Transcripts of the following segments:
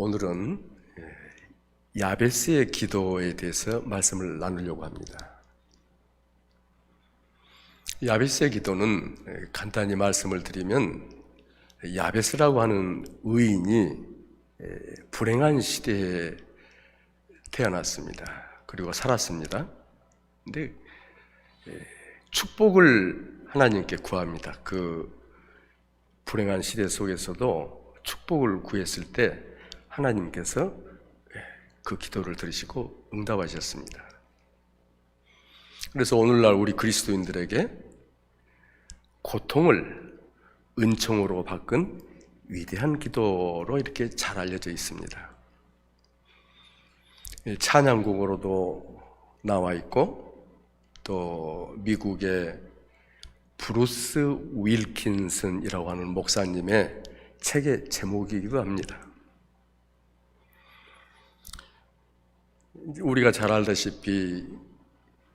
오늘은 야베스의 기도에 대해서 말씀을 나누려고 합니다. 야베스의 기도는 간단히 말씀을 드리면 야베스라고 하는 의인이 불행한 시대에 태어났습니다. 그리고 살았습니다. 근데 축복을 하나님께 구합니다. 그 불행한 시대 속에서도 축복을 구했을 때 하나님께서 그 기도를 들으시고 응답하셨습니다. 그래서 오늘날 우리 그리스도인들에게 고통을 은총으로 바꾼 위대한 기도로 이렇게 잘 알려져 있습니다. 찬양곡으로도 나와 있고 또 미국의 브루스 윌킨슨이라고 하는 목사님의 책의 제목이기도 합니다. 우리가 잘 알다시피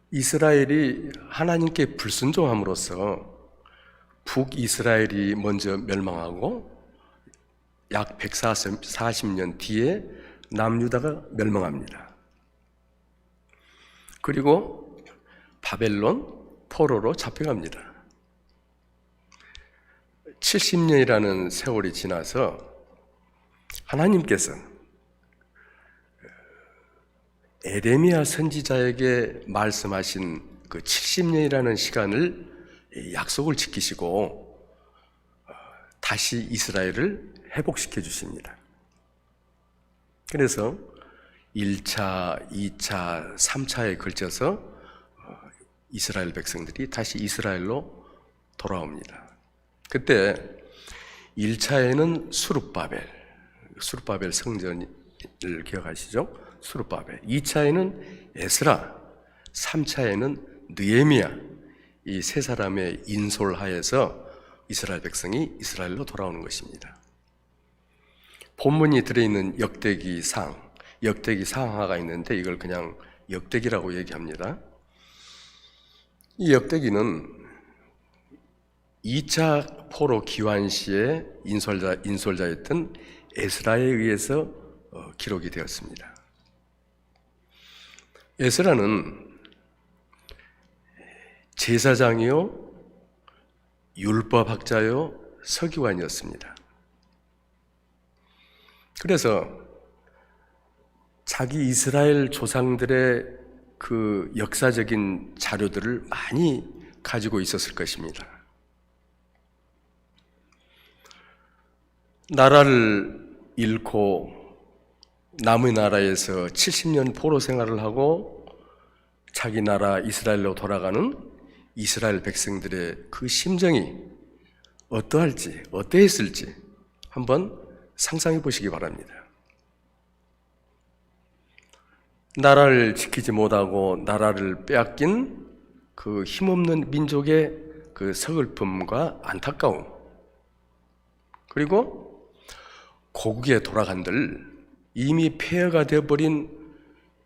이스라엘이 하나님께 불순종함으로써 북이스라엘이 먼저 멸망하고 약 140년 뒤에 남유다가 멸망합니다. 그리고 바벨론, 포로로 잡혀갑니다. 70년이라는 세월이 지나서 하나님께서 에레미야 선지자에게 말씀하신 그 70년이라는 시간을 약속을 지키시고 다시 이스라엘을 회복시켜 주십니다. 그래서 1차, 2차, 3차에 걸쳐서 이스라엘 백성들이 다시 이스라엘로 돌아옵니다. 그때 1차에는 수룹바벨 성전을 기억하시죠? 수룹바벨. 2차에는 에스라, 3차에는 느헤미야. 이 세 사람의 인솔하에서 이스라엘 백성이 이스라엘로 돌아오는 것입니다. 본문이 들어있는 역대기 상하가 있는데 이걸 그냥 역대기라고 얘기합니다. 이 역대기는 2차 포로 기환 시에 인솔자였던 에스라에 의해서 기록이 되었습니다. 에스라는 제사장이요, 율법학자요, 서기관이었습니다. 그래서 자기 이스라엘 조상들의 그 역사적인 자료들을 많이 가지고 있었을 것입니다. 나라를 잃고 남의 나라에서 70년 포로 생활을 하고 자기 나라 이스라엘로 돌아가는 이스라엘 백성들의 그 심정이 어떠했을지 한번 상상해 보시기 바랍니다. 나라를 지키지 못하고 나라를 빼앗긴 그 힘없는 민족의 그 서글픔과 안타까움, 그리고 고국에 돌아간들 이미 폐허가 되어버린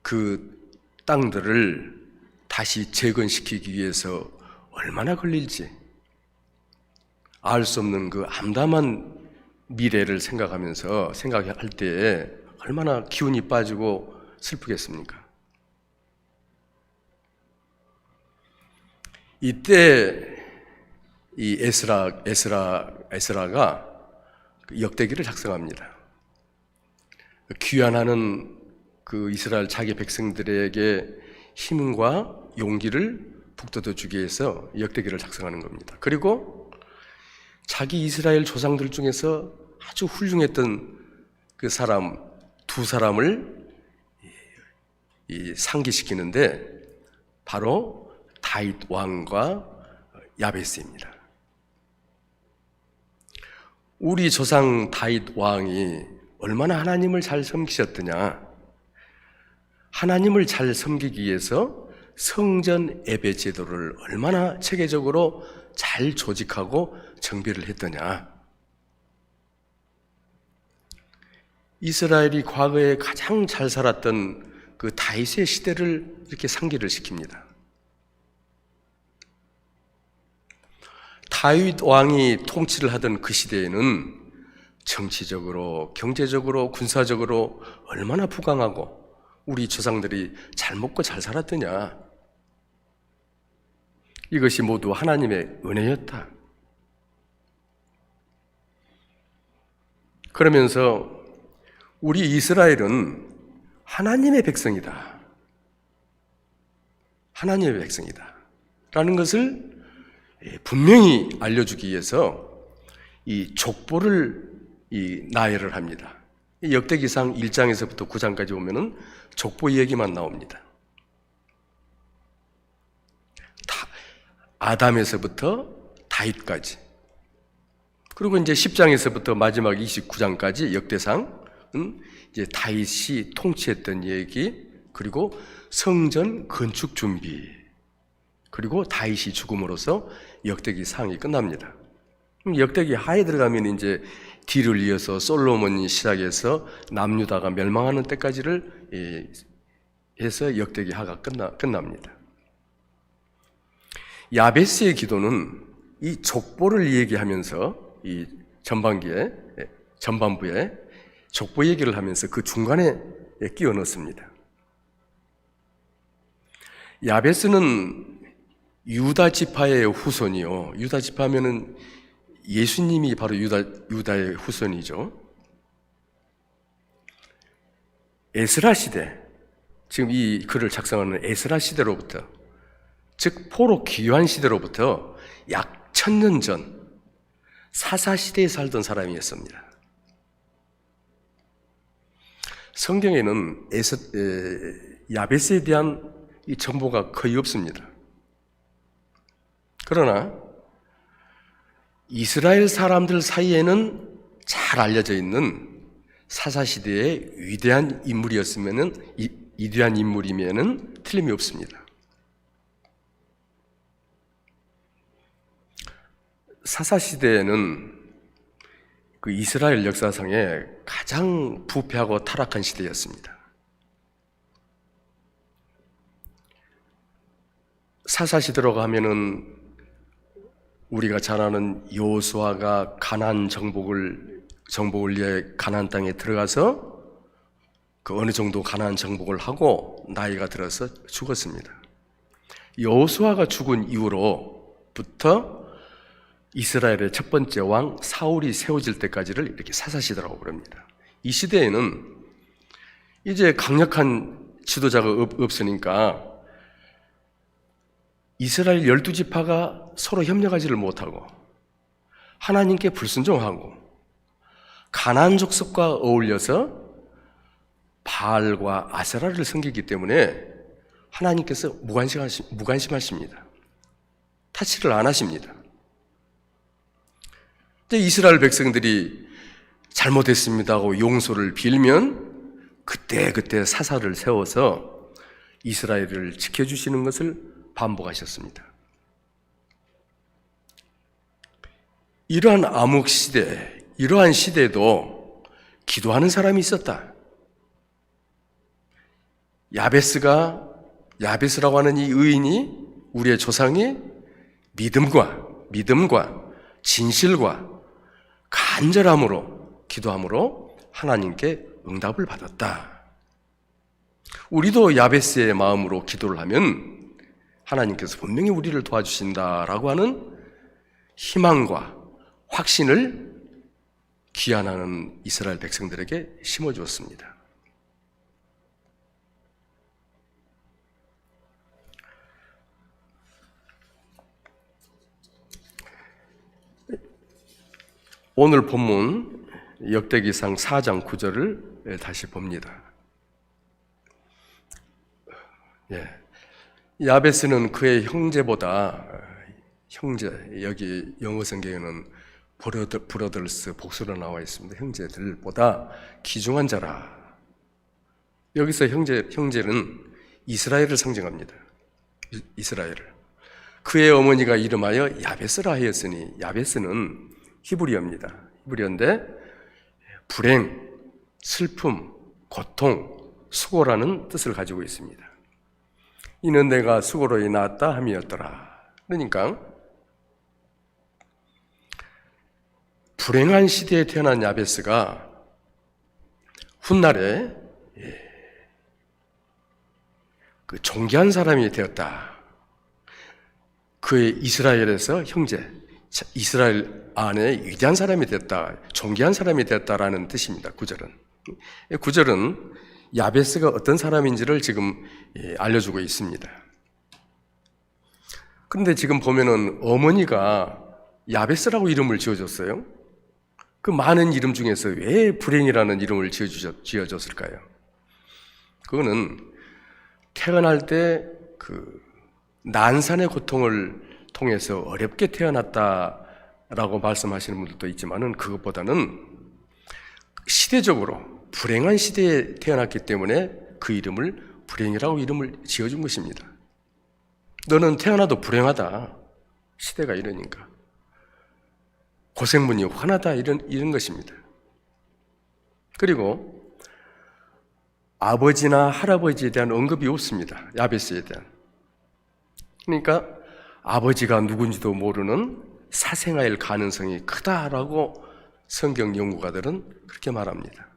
그 땅들을 다시 재건시키기 위해서 얼마나 걸릴지 알 수 없는 그 암담한 미래를 생각할 때에 얼마나 기운이 빠지고 슬프겠습니까? 이때 이 에스라가 역대기를 작성합니다. 귀환하는 그 이스라엘 자기 백성들에게 힘과 용기를 북돋워 주기 위해서 역대기를 작성하는 겁니다. 그리고 자기 이스라엘 조상들 중에서 아주 훌륭했던 그 사람 두 사람을 상기시키는데 바로 다윗 왕과 야베스입니다. 우리 조상 다윗 왕이 얼마나 하나님을 잘 섬기셨더냐. 하나님을 잘 섬기기 위해서 성전 예배 제도를 얼마나 체계적으로 잘 조직하고 정비를 했더냐. 이스라엘이 과거에 가장 잘 살았던 그 다윗의 시대를 이렇게 상기를 시킵니다. 다윗 왕이 통치를 하던 그 시대에는 정치적으로, 경제적으로, 군사적으로 얼마나 부강하고 우리 조상들이 잘 먹고 잘 살았더냐. 이것이 모두 하나님의 은혜였다. 그러면서 우리 이스라엘은 하나님의 백성이다. 하나님의 백성이다. 라는 것을 분명히 알려주기 위해서 이 족보를 나열을 합니다. 역대기상 1장에서부터 9장까지 보면은 족보 얘기만 나옵니다. 아담에서부터 다윗까지. 그리고 이제 10장에서부터 마지막 29장까지 역대상은 이제 다윗이 통치했던 얘기, 그리고 성전 건축 준비, 그리고 다윗이 죽음으로써 역대기 상이 끝납니다. 역대기 하에 들어가면 이제 뒤를 이어서 솔로몬이 시작해서 남유다가 멸망하는 때까지를 해서 역대기 하가 끝납니다. 야베스의 기도는 이 족보를 얘기하면서 이 전반부에 족보 얘기를 하면서 그 중간에 끼워 넣습니다. 야베스는 유다 지파의 후손이요. 유다 지파면은 예수님이 바로 유다의 후손이죠. 에스라 시대, 지금 이 글을 작성하는 에스라 시대로부터, 즉 포로 귀환 시대로부터 약 1000년 전 사사 시대에 살던 사람이었습니다. 성경에는 야베스에 대한 이 정보가 거의 없습니다. 그러나 이스라엘 사람들 사이에는 잘 알려져 있는 사사시대의 위대한 인물이면은 틀림이 없습니다. 사사시대에는 그 이스라엘 역사상에 가장 부패하고 타락한 시대였습니다. 사사시대라고 하면은 우리가 잘 아는 여호수아가 가나안 정복을 위해 가나안 땅에 들어가서 그 어느 정도 가나안 정복을 하고 나이가 들어서 죽었습니다. 여호수아가 죽은 이후로부터 이스라엘의 첫 번째 왕 사울이 세워질 때까지를 이렇게 사사시대라고 부릅니다. 이 시대에는 이제 강력한 지도자가 없으니까 이스라엘 12지파가 서로 협력하지를 못하고 하나님께 불순종하고 가나안 족속과 어울려서 바알과 아세라를 섬기기 때문에 하나님께서 무관심하십니다. 타치를 안 하십니다. 이스라엘 백성들이 잘못했습니다 하고 용서를 빌면 그때 사사를 세워서 이스라엘을 지켜주시는 것을 반복하셨습니다. 이러한 암흑 시대, 이러한 시대에도 기도하는 사람이 있었다. 야베스라고 하는 이 의인이, 우리의 조상이 믿음과 진실과 간절함으로 기도함으로 하나님께 응답을 받았다. 우리도 야베스의 마음으로 기도를 하면 하나님께서 분명히 우리를 도와주신다라고 하는 희망과 확신을 귀환하는 이스라엘 백성들에게 심어주었습니다. 오늘 본문 역대기상 4장 9절을 다시 봅니다. 야베스는 그의 형제보다, 여기 영어 성경에는 브러들스 복수로 나와 있습니다. 형제들보다 귀중한 자라. 여기서 형제는 이스라엘을 상징합니다. 이스라엘을. 그의 어머니가 이름하여 야베스라 하였으니, 야베스는 히브리어입니다. 히브리어인데 불행, 슬픔, 고통, 수고라는 뜻을 가지고 있습니다. 이는 내가 수고로 낳았다 함이었더라. 그러니까 불행한 시대에 태어난 야베스가 훗날에 그 존귀한 사람이 되었다. 그의 이스라엘에서 형제, 이스라엘 안에 위대한 사람이 됐다, 존귀한 사람이 됐다라는 뜻입니다. 구절은. 구절은 야베스가 어떤 사람인지를 지금 알려주고 있습니다. 그런데 지금 보면은 어머니가 야베스라고 이름을 지어줬어요. 그 많은 이름 중에서 왜 불행이라는 이름을 지어줬을까요? 그거는 태어날 때 그 난산의 고통을 통해서 어렵게 태어났다라고 말씀하시는 분들도 있지만은 그것보다는 시대적으로 불행한 시대에 태어났기 때문에 그 이름을 불행이라고 이름을 지어준 것입니다. 너는 태어나도 불행하다. 시대가 이러니까. 고생문이 화나다 이런 것입니다. 그리고 아버지나 할아버지에 대한 언급이 없습니다. 야베스에 대한. 그러니까 아버지가 누군지도 모르는 사생아일 가능성이 크다라고 성경 연구가들은 그렇게 말합니다.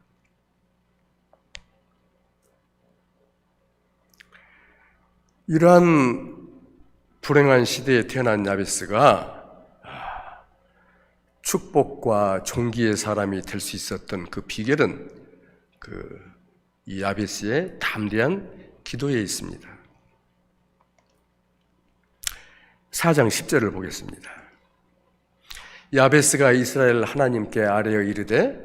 이러한 불행한 시대에 태어난 야베스가 축복과 존귀의 사람이 될 수 있었던 그 비결은 이 야베스의 담대한 기도에 있습니다. 4장 10절을 보겠습니다. 야베스가 이스라엘 하나님께 아뢰어 이르되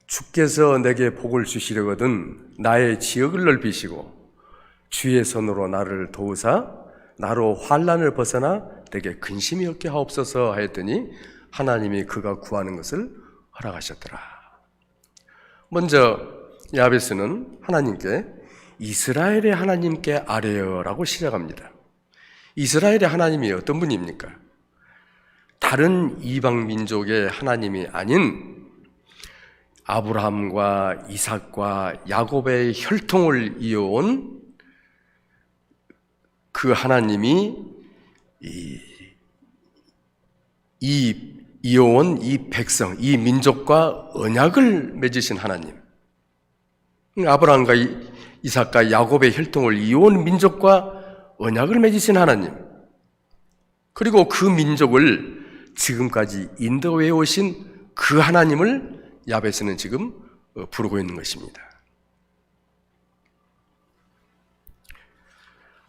주께서 내게 복을 주시려거든 나의 지역을 넓히시고 주의 손으로 나를 도우사 나로 환난을 벗어나 내게 근심이 없게 하옵소서 하였더니 하나님이 그가 구하는 것을 허락하셨더라. 먼저 야베스는 하나님께 이스라엘의 하나님께 아뢰어라고 시작합니다. 이스라엘의 하나님이 어떤 분입니까? 다른 이방 민족의 하나님이 아닌 아브라함과 이삭과 야곱의 혈통을 이어온 그 하나님이 이어온 이 백성, 이 민족과 언약을 맺으신 하나님. 아브라함과 이삭과 야곱의 혈통을 이어온 민족과 언약을 맺으신 하나님. 그리고 그 민족을 지금까지 인도해 오신 그 하나님을 야베스는 지금 부르고 있는 것입니다.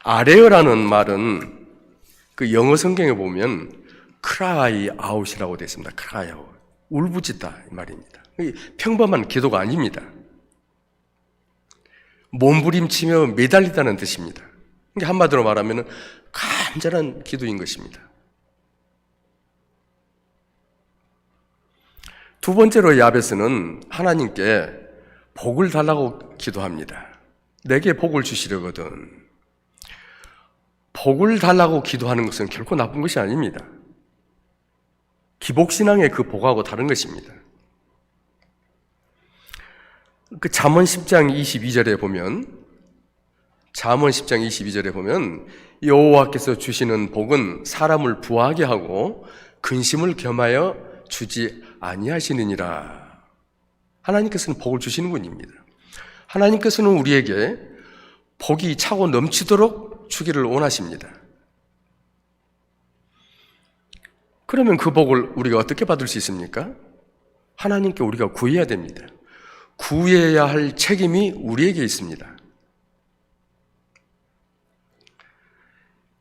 아레어라는 말은 그 영어 성경에 보면 cry out이라고 되어 있습니다. cry out. 울부짖다 이 말입니다. 평범한 기도가 아닙니다. 몸부림치며 매달리다는 뜻입니다. 한마디로 말하면 간절한 기도인 것입니다. 두 번째로 야베스는 하나님께 복을 달라고 기도합니다. 내게 복을 주시려거든. 복을 달라고 기도하는 것은 결코 나쁜 것이 아닙니다. 기복신앙의 그 복하고 다른 것입니다. 그 잠언 10장 22절에 보면 여호와께서 주시는 복은 사람을 부하게 하고 근심을 겸하여 주지 아니하시느니라. 하나님께서는 복을 주시는 분입니다. 하나님께서는 우리에게 복이 차고 넘치도록 주기를 원하십니다. 그러면 그 복을 우리가 어떻게 받을 수 있습니까? 하나님께 우리가 구해야 됩니다. 구해야 할 책임이 우리에게 있습니다.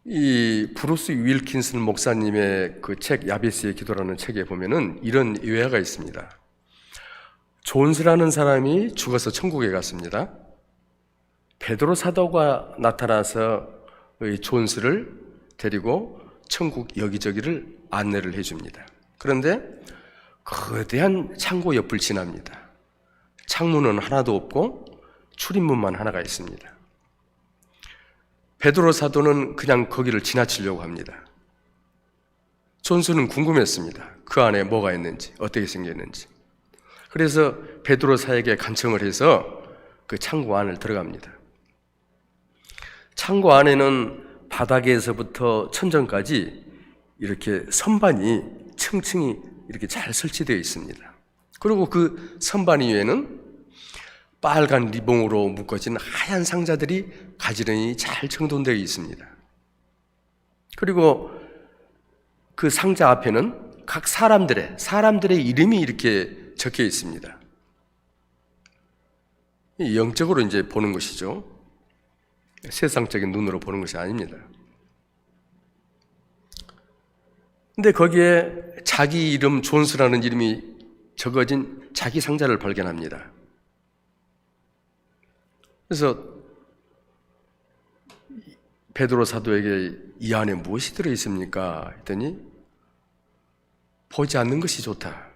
이 브루스 윌킨슨 목사님의 그 책 야베스의 기도라는 책에 보면은 이런 예화가 있습니다. 존스라는 사람이 죽어서 천국에 갔습니다. 베드로 사도가 나타나서 이 존스를 데리고 천국 여기저기를 안내를 해줍니다. 그런데 거대한 창고 옆을 지납니다. 창문은 하나도 없고 출입문만 하나가 있습니다. 베드로 사도는 그냥 거기를 지나치려고 합니다. 존스는 궁금했습니다. 그 안에 뭐가 있는지, 어떻게 생겼는지. 그래서 베드로 사에게 간청을 해서 그 창고 안을 들어갑니다. 창고 안에는 바닥에서부터 천정까지 이렇게 선반이 층층이 이렇게 잘 설치되어 있습니다. 그리고 그 선반 위에는 빨간 리봉으로 묶어진 하얀 상자들이 가지런히 잘 정돈되어 있습니다. 그리고 그 상자 앞에는 각 사람들의 이름이 이렇게 적혀 있습니다. 영적으로 이제 보는 것이죠. 세상적인 눈으로 보는 것이 아닙니다. 근데 거기에 자기 이름 존스라는 이름이 적어진 자기 상자를 발견합니다. 그래서 베드로 사도에게 이 안에 무엇이 들어있습니까? 했더니 보지 않는 것이 좋다.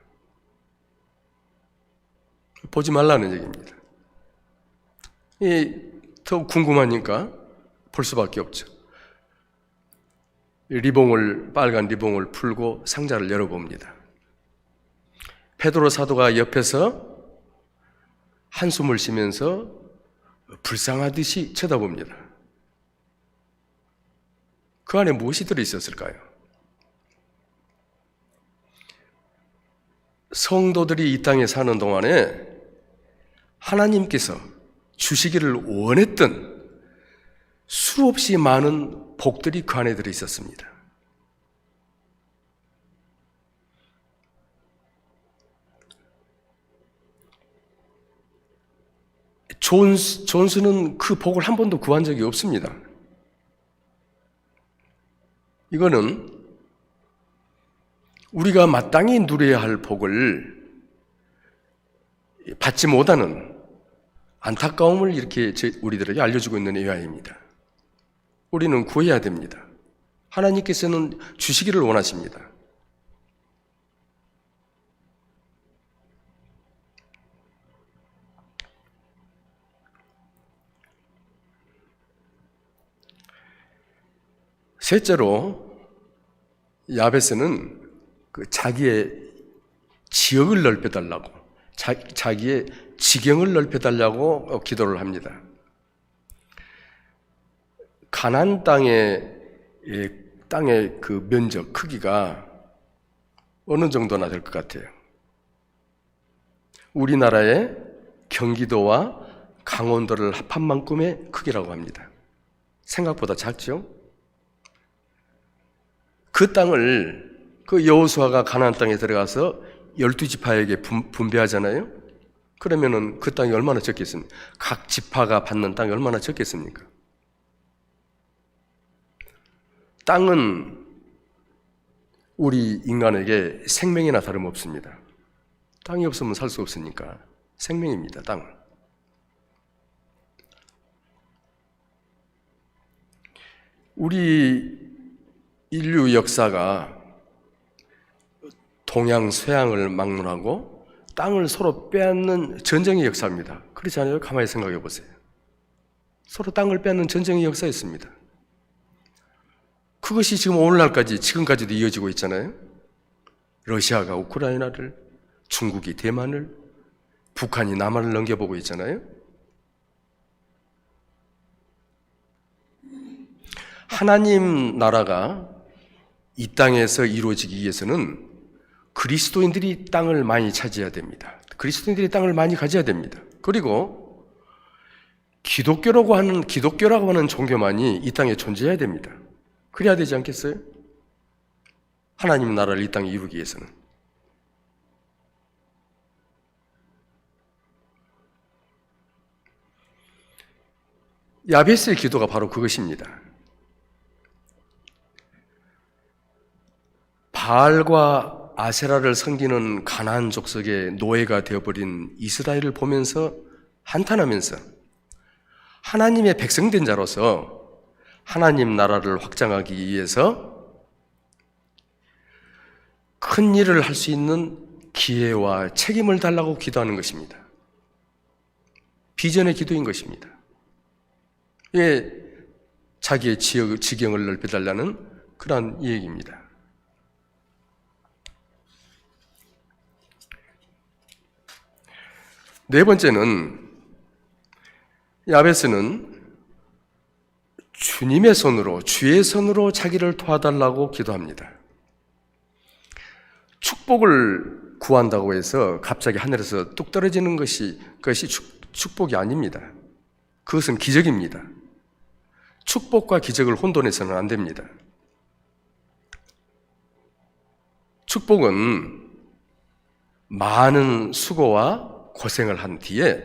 보지 말라는 얘기입니다. 더 궁금하니까 볼 수밖에 없죠. 빨간 리봉을 풀고 상자를 열어봅니다. 베드로 사도가 옆에서 한숨을 쉬면서 불쌍하듯이 쳐다봅니다. 그 안에 무엇이 들어있었을까요? 성도들이 이 땅에 사는 동안에 하나님께서 주시기를 원했던 수없이 많은 복들이 그 안에 들어있었습니다. 존스는 그 복을 한 번도 구한 적이 없습니다. 이거는 우리가 마땅히 누려야 할 복을 받지 못하는 안타까움을 이렇게 우리들에게 알려주고 있는 이야기입니다. 우리는 구해야 됩니다. 하나님께서는 주시기를 원하십니다. 셋째로 야베스는 자기의 지역을 넓혀달라고, 자기의 지경을 넓혀달라고 기도를 합니다. 가나안 땅의 그 면적, 크기가 어느 정도나 될 것 같아요? 우리나라의 경기도와 강원도를 합한 만큼의 크기라고 합니다. 생각보다 작죠? 그 땅을 여호수아가 가나안 땅에 들어가서 12지파에게 분배하잖아요. 그러면은 그 땅이 얼마나 적겠습니까? 각 지파가 받는 땅이 얼마나 적겠습니까? 땅은 우리 인간에게 생명이나 다름없습니다. 땅이 없으면 살 수 없으니까 생명입니다, 땅은. 우리 인류 역사가 동양, 서양을 막론하고 땅을 서로 빼앗는 전쟁의 역사입니다. 그렇지 않아요? 가만히 생각해 보세요. 서로 땅을 빼앗는 전쟁의 역사였습니다. 그것이 지금까지도 이어지고 있잖아요. 러시아가 우크라이나를, 중국이 대만을, 북한이 남한을 넘겨보고 있잖아요. 하나님 나라가 이 땅에서 이루어지기 위해서는 그리스도인들이 땅을 많이 차지해야 됩니다. 그리스도인들이 땅을 많이 가져야 됩니다. 그리고 기독교라고 하는 종교만이 이 땅에 존재해야 됩니다. 그래야 되지 않겠어요? 하나님 나라를 이 땅에 이루기 위해서는. 야베스의 기도가 바로 그것입니다. 바알과 아세라를 섬기는 가나안 족속의 노예가 되어버린 이스라엘을 보면서 한탄하면서 하나님의 백성된 자로서 하나님 나라를 확장하기 위해서 큰 일을 할 수 있는 기회와 책임을 달라고 기도하는 것입니다. 비전의 기도인 것입니다. 자기의 지경을 넓혀달라는 그러한 얘기입니다. 네 번째는 야베스는 주님의 손으로, 주의 손으로 자기를 도와달라고 기도합니다. 축복을 구한다고 해서 갑자기 하늘에서 뚝 떨어지는 그것이 축복이 아닙니다. 그것은 기적입니다. 축복과 기적을 혼돈해서는 안 됩니다. 축복은 많은 수고와 고생을 한 뒤에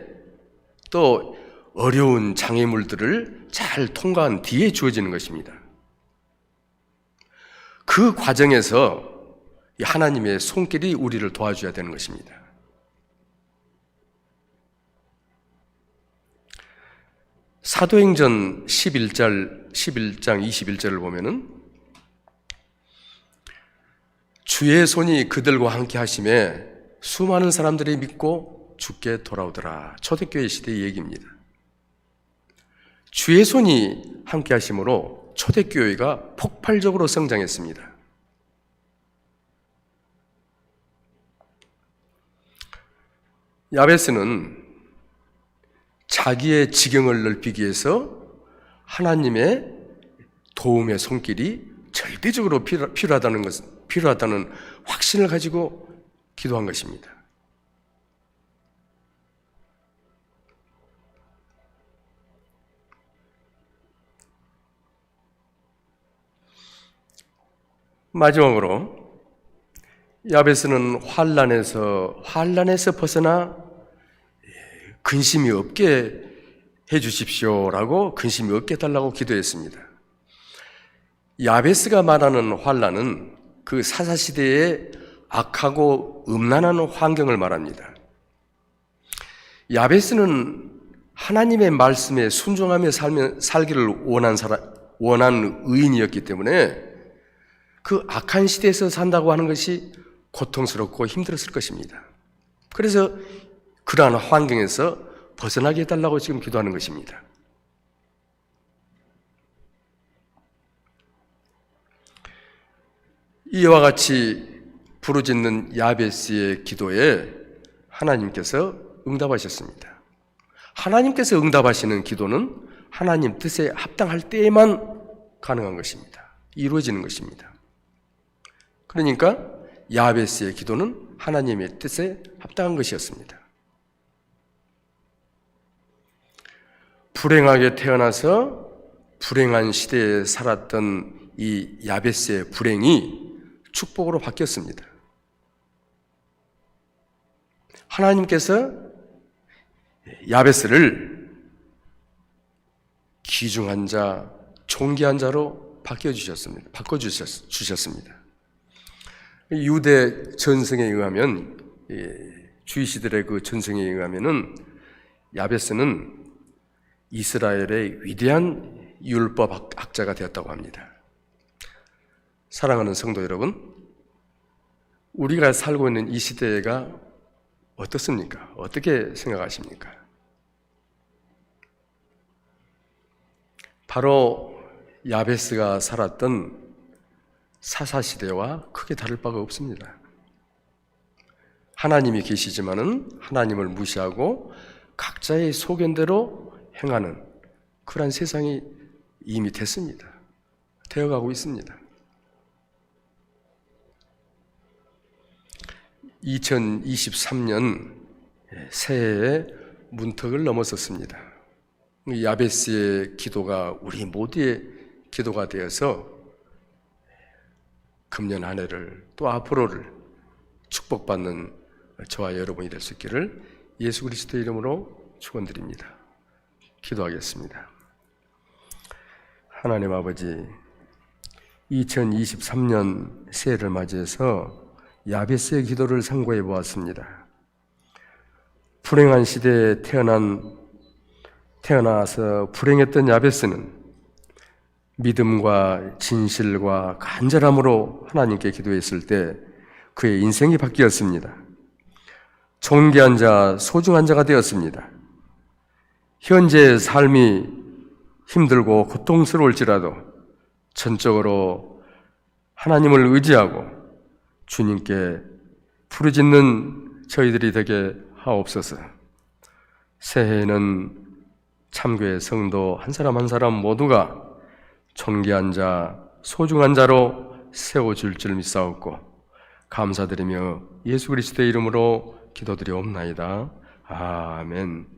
또 어려운 장애물들을 잘 통과한 뒤에 주어지는 것입니다. 그 과정에서 하나님의 손길이 우리를 도와줘야 되는 것입니다. 사도행전 11장 21절을 보면은 주의 손이 그들과 함께 하심에 수많은 사람들이 믿고 주께 돌아오더라. 초대교회 시대의 얘기입니다. 주의 손이 함께 하심으로 초대교회가 폭발적으로 성장했습니다. 야베스는 자기의 지경을 넓히기 위해서 하나님의 도움의 손길이 절대적으로 필요하다는 확신을 가지고 기도한 것입니다. 마지막으로 야베스는 환난에서 벗어나 근심이 없게 해주십시오라고 근심이 없게 해달라고 기도했습니다. 야베스가 말하는 환난은 그 사사시대의 악하고 음란한 환경을 말합니다. 야베스는 하나님의 말씀에 순종하며 살기를 원한 의인이었기 때문에 그 악한 시대에서 산다고 하는 것이 고통스럽고 힘들었을 것입니다. 그래서 그러한 환경에서 벗어나게 해달라고 지금 기도하는 것입니다. 이와 같이 부르짖는 야베스의 기도에 하나님께서 응답하셨습니다. 하나님께서 응답하시는 기도는 하나님 뜻에 합당할 때에만 가능한 것입니다. 이루어지는 것입니다. 그러니까 야베스의 기도는 하나님의 뜻에 합당한 것이었습니다. 불행하게 태어나서 불행한 시대에 살았던 이 야베스의 불행이 축복으로 바뀌었습니다. 하나님께서 야베스를 귀중한 자, 존귀한 자로 바꿔주셨습니다. 유대 전승에 의하면, 주이시들의 그 전승에 의하면은 야베스는 이스라엘의 위대한 율법 학자가 되었다고 합니다. 사랑하는 성도 여러분, 우리가 살고 있는 이 시대가 어떻습니까? 어떻게 생각하십니까? 바로 야베스가 살았던 사사시대와 크게 다를 바가 없습니다. 하나님이 계시지만은 하나님을 무시하고 각자의 소견대로 행하는 그런 세상이 이미 됐습니다. 되어가고 있습니다. 2023년 새해의 문턱을 넘어섰습니다. 야베스의 기도가 우리 모두의 기도가 되어서 금년 한 해를 또 앞으로를 축복받는 저와 여러분이 될 수 있기를 예수 그리스도의 이름으로 축원드립니다. 기도하겠습니다. 하나님 아버지, 2023년 새해를 맞이해서 야베스의 기도를 상고해 보았습니다. 불행한 시대에 태어나서 불행했던 야베스는 믿음과 진실과 간절함으로 하나님께 기도했을 때 그의 인생이 바뀌었습니다. 존귀한 자, 소중한 자가 되었습니다. 현재의 삶이 힘들고 고통스러울지라도 전적으로 하나님을 의지하고 주님께 부르짖는 저희들이 되게 하옵소서. 새해에는 참교회 성도 한 사람 한 사람 모두가 존귀한 자, 소중한 자로 세워줄 줄 믿사옵고 감사드리며 예수 그리스도의 이름으로 기도드리옵나이다. 아멘.